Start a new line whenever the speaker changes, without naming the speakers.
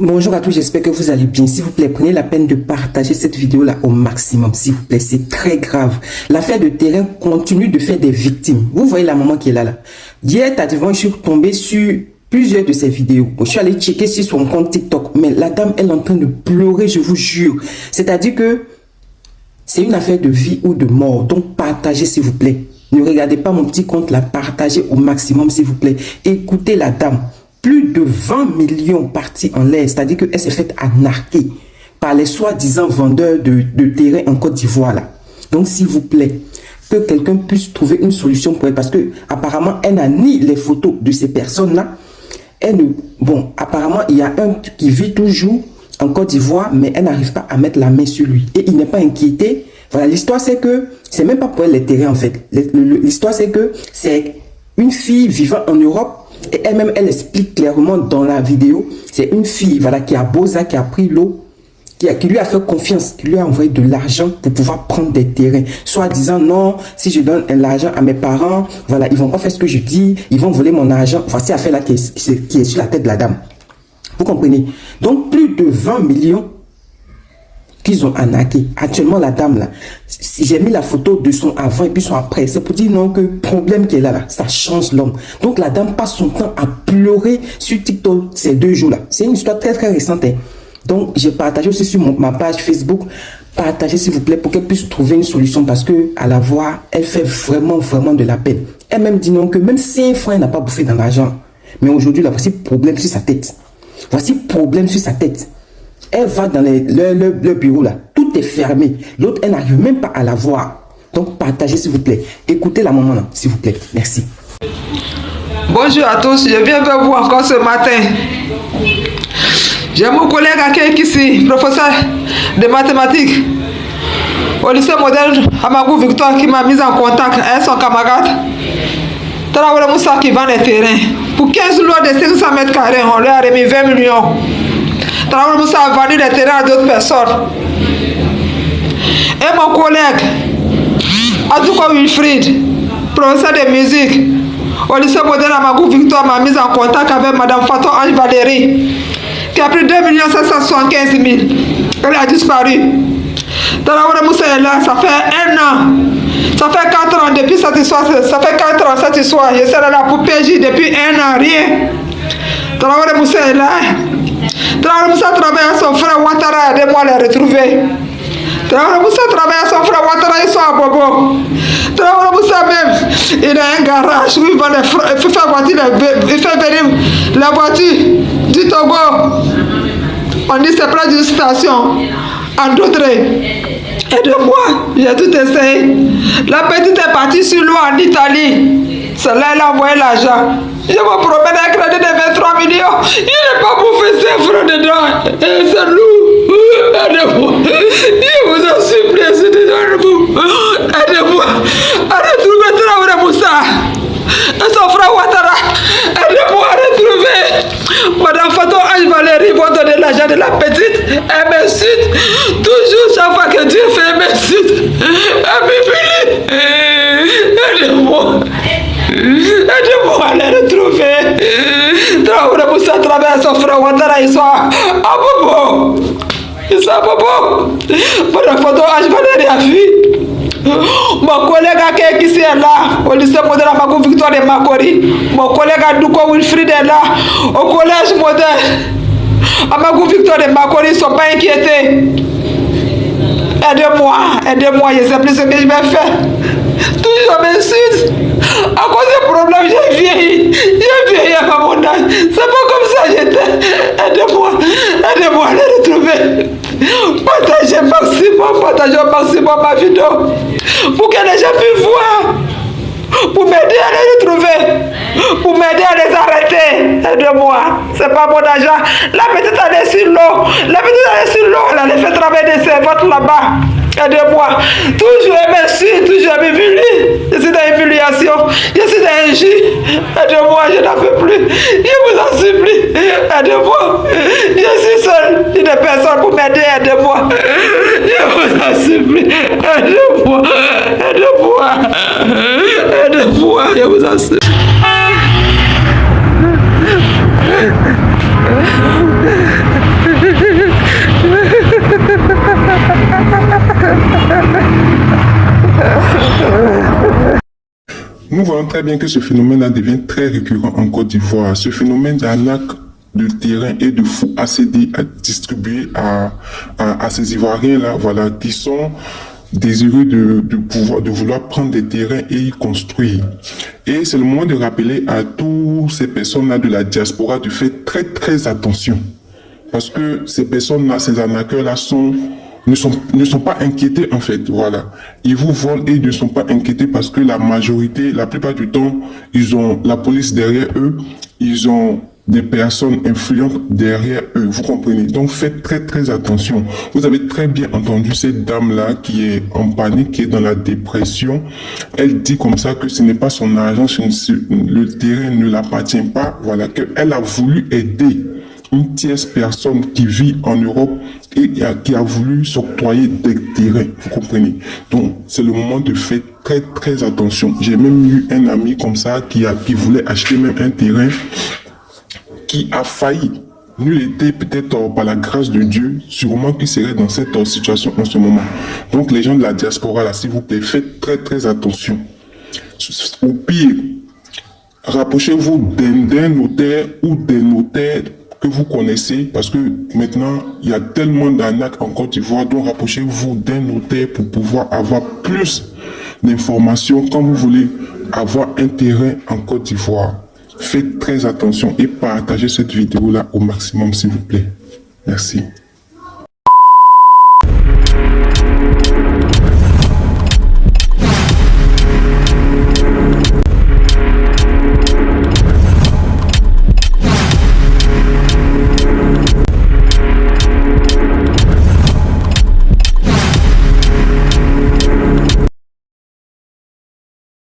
Bonjour à tous, j'espère que vous allez bien. S'il vous plaît, prenez la peine de partager cette vidéo-là au maximum, s'il vous plaît. C'est très grave. L'affaire de terrain continue de faire des victimes. Vous voyez la maman qui est là. Hier, je suis tombé sur plusieurs de ses vidéos. Je suis allé checker sur son compte TikTok. Mais la dame, elle est en train de pleurer, je vous jure. C'est-à-dire que c'est une affaire de vie ou de mort. Donc, partagez, s'il vous plaît. Ne regardez pas mon petit compte là. Partagez au maximum, s'il vous plaît. Écoutez la dame. Plus de 20 millions partis en l'air, c'est-à-dire qu'elle s'est faite arnaquer par les soi-disant vendeurs de terrain en Côte d'Ivoire là. Donc s'il vous plaît, que quelqu'un puisse trouver une solution pour elle, parce que apparemment elle n'a ni les photos de ces personnes-là. Bon, apparemment il y a un qui vit toujours en Côte d'Ivoire, mais elle n'arrive pas à mettre la main sur lui. Et il n'est pas inquiété. Voilà, l'histoire c'est que, c'est même pas pour elle les terrains en fait. L'histoire c'est que c'est une fille vivant en Europe. Et elle-même, elle explique clairement dans la vidéo, c'est une fille voilà, qui a Boza, qui a pris l'eau, qui lui a fait confiance, qui lui a envoyé de l'argent pour pouvoir prendre des terrains. Soit disant non, si je donne l'argent à mes parents, voilà, ils vont pas faire ce que je dis, ils vont voler mon argent. Voici l'affaire là qui est sur la tête de la dame. Vous comprenez? Donc plus de 20 millions qu'ils ont arnaqué. Actuellement, la dame là, si j'ai mis la photo de son avant et puis son après, c'est pour dire non que le problème qu'elle a là, ça change l'homme. Donc la dame passe son temps à pleurer sur TikTok ces 2 jours là. C'est une histoire très très récente. Hein. Donc j'ai partagé aussi sur ma page Facebook. Partagez s'il vous plaît pour qu'elle puisse trouver une solution parce que à la voir, elle fait vraiment de la peine. Elle-même dit non que même si un frère n'a pas bouffé dans l'argent, mais aujourd'hui là, voici problème sur sa tête. Voici problème sur sa tête. Elle va dans le bureau là, tout est fermé. L'autre, elle n'arrive même pas à la voir. Donc, partagez s'il vous plaît. Écoutez la maman là, s'il vous plaît. Merci.
Bonjour à tous, je viens vers vous encore ce matin. J'ai mon collègue Akek ici, professeur de mathématiques au lycée moderne Amagou Victoire qui m'a mis en contact avec son camarade Traoré Moussa qui vend les terrains. Pour 15 lots de 500 mètres carrés, on lui a remis 20 millions. Traoré Moussa a vendu des terrains à d'autres personnes. Et mon collègue, Adouko Wilfried, professeur de musique, au lycée moderne Amagou Victoire, m'a mis en contact avec Madame Fatou Ange Valérie, qui a pris 2 775 000. Elle a disparu. Traoré Moussa est là, ça fait 1 an. Ça fait 4 ans depuis cette histoire. Ça fait 4 ans cette histoire. Je serai là pour PJ depuis 1 an, rien. Traoré Moussa est là. Traoré Moussa travaille à son frère Ouattara, aidez-moi à les retrouver. Traoré Moussa travaille à son frère Ouattara, ils sont à Bobo. Traoré Moussa même, il a un garage où il fait venir la voiture du Togo. On dit c'est près d'une station, en Doutré. Aide-moi, j'ai tout essayé. La petite est partie sur l'eau en Italie. C'est là qu'elle a envoyé l'argent. Je me promène un crédit de 23 millions. Il n'est pas bouffé ses francs dedans. C'est lourd. Aidez-moi. Je vous en supplie, c'est dedans vous. Aidez-moi. À retrouver Traoré Moussa. Et son frère Ouattara. Aidez-moi à retrouver. Madame Fatou Ange Valérie va donner l'argent de la petite. Elle m'insulte. Toujours chaque fois que Dieu fait, elle m'insulte. Elle m'humilie. Aidez-moi. Aidez-moi à les retrouver. Traoré Moussa travaille à son frère Ouattara, ils sont à Bobo. Ils sont à Bobo. Madame Fatou Ange Valérie a fui. Mon collègue Akek ici est là, au lycée moderne Amagou Victoire de Makori. Mon collègue Adouko Wilfried est là, au collège moderne Amagou Victoire de Makori, ils ne sont pas inquiétés. Aidez-moi, aidez-moi, je ne sais plus ce que je vais faire. Toujours m'insulte. À cause des problèmes, j'ai vieilli. J'ai vieilli à mon âge. C'est pas comme ça j'étais. Aidez-moi, aidez-moi à les retrouver. Partagez au maximum ma vidéo. Pour que les gens puissent voir. Pour m'aider à les retrouver. Pour m'aider à les arrêter. Aidez-moi. C'est pas mon argent. La petite elle est sur l'eau. La petite elle est sur l'eau. Elle a fait travailler des servantes là-bas. Aidez-moi. Toujours merci, toujours m'humilie. Je suis dans l'humiliation. Je suis dans l'injure. Aidez-moi, je n'en peux plus. Je vous en supplie. Aidez-moi. Je suis seul. Il n'y a personne pour m'aider. Aidez-moi. Je vous en supplie. Aidez-moi. Aidez-moi. Aidez-moi. Je vous en supplie.
Nous voyons très bien que ce phénomène-là devient très récurrent en Côte d'Ivoire. Ce phénomène d'arnaque de terrain et de faux ACD à distribuer à ces Ivoiriens-là, voilà, qui sont désireux de vouloir prendre des terrains et y construire. Et c'est le moment de rappeler à toutes ces personnes-là de la diaspora de faire très très attention. Parce que ces personnes-là, ces arnaqueurs-là ne sont pas inquiétés en fait, voilà. Ils vous volent et ils ne sont pas inquiétés parce que la majorité, la plupart du temps, ils ont la police derrière eux, ils ont des personnes influentes derrière eux, vous comprenez. Donc faites très très attention. Vous avez très bien entendu cette dame-là qui est en panique, qui est dans la dépression. Elle dit comme ça que ce n'est pas son argent, le terrain ne l'appartient pas, voilà, qu'elle a voulu aider une tierce personne qui vit en Europe et qui a voulu s'octroyer des terrains, vous comprenez. Donc, c'est le moment de faire très très attention. J'ai même eu un ami comme ça qui voulait acheter même un terrain qui a failli. Nul était peut-être par la grâce de Dieu, sûrement qui serait dans cette situation en ce moment. Donc, les gens de la diaspora, là, s'il vous plaît, faites très très attention. Au pire, rapprochez-vous d'un notaire ou des notaires que vous connaissez, parce que maintenant, il y a tellement d'arnaques en Côte d'Ivoire, donc rapprochez-vous d'un notaire pour pouvoir avoir plus d'informations quand vous voulez avoir un terrain en Côte d'Ivoire. Faites très attention et partagez cette vidéo-là au maximum, s'il vous plaît. Merci.